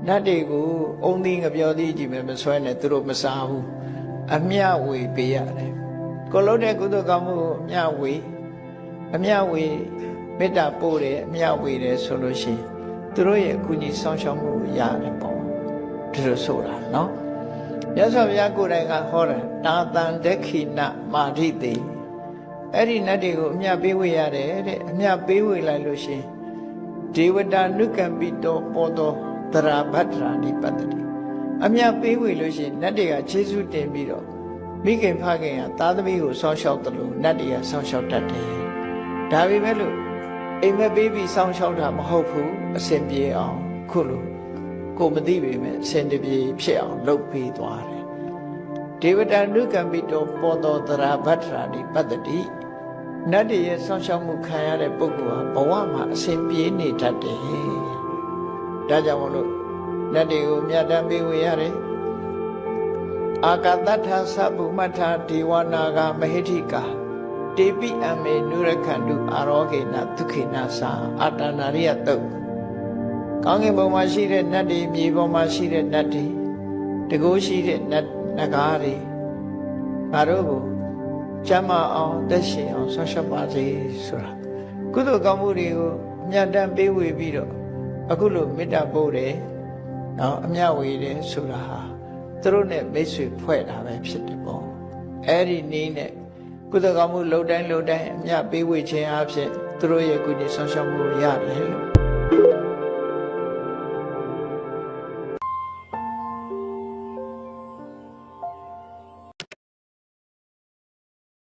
နတ်တွေကိုအုံသီးငပြောသီးကြည့်မယ်မဆွဲနဲ့သူတို့မစားဘူးအမျှဝေပေးရတယ်ကိုလုံးတဲ့ကုသိုလ်ကောင်းမှုကိုအမျှဝေမေတ္တာပို့တယ်အမျှဝေတယ်ဆိုလို့ရှိရင်သူတို့ရဲ့အကူအညီဆောင်ရှောက်မှုရတယ်ပေါ့ဒီလိုဆိုတာနော်မြတ်စွာဘုရားကိုယ်တိုင်ကဟောတယ်တာတန်ဒက္ခိဏမာရိတေအဲ့ဒီနတ်တွေကိုအမျှပေးဝေရတယ်တဲ့အမျှပေးဝေလိုက်လို့ရှိရင်ဒေဝတာနုကံပိတောပေါ်တော်တရာဘဒ္ဒရာနိပတ္တိအမျှပေးဝေလို့ရှိရင်နတ်တွေကခြေဆုတင်ပြီးတော့မိခင်ဖခင်ကသားသမီးကိုစောင့်ရှောက်တယ်လို့နတ်တွေကစောင့်ရှောက်တတ်တယ်ဒါပေမဲ့လို့အိမ်မက်ပေးပြီးစောင့်ရှောက်တာမဟုတ်ဘူးအစဉ်ပြေအောင်ခုလိုကိုမသိပေမဲ့အစဉ်တပြေဖြစ်အောင်လုပ်ပေးသွားတယ်ဒေဝတာနုကံပိတောပေါ်တော်တရာဘဒ္ဒရာနိပတ္တိနတ်တွေရဲ့စောင့်ရှောက်မှုခံရတဲ့ပုဂ္ဂိုလ်ဟာဘဝမှာအစဉ်ပြေနေတတ်တယ်ဒါကြောင့်မို့လို့နတ်တွေကိုမြတ်တမ်းပေးဝေရတယ်အာကတထသဗ္ဗမထဒေဝနာဂမဟိဋ္ဌိကာတေပိအမေနုရခန္တုအာရောဂေနဒုက္ခိနာသာအာတနာရိယတုတ်ကောင်းကင်ဘုံမှာရှိတဲ့နတ်တွေမြေပေါ်မှာရှိတဲ့နတ်တွေတကူရှိတဲ့နတ်နဂါးတွေငါတို့ကိုကျမ်းမာအောင်သက်ရှင်အောင်ဆောက်ရှောက်ပါစေဆိုတာကုသိုလ်ကောင်းမှုတွေကိုအမြတ်တမ်းပေးဝေပြီးတော့အခုလိုမေတ္တာပို့တယ်နော်အမျှဝေတယ်ဆိုတာဟာသူတို့နဲ့မိတ်ဆွေဖွဲ့တာပဲဖြစ်တယ်ပေါ့အဲ့ဒီနည်းနဲ့ကုသိုလ်ကောင်းမှုလှုပ်တိုင်းအမျှပေးဝေခြင်းအဖြစ်သူတို့ရဲ့ကုသိုလ်ဆောင်ရှောက်မှုရတယ်လို့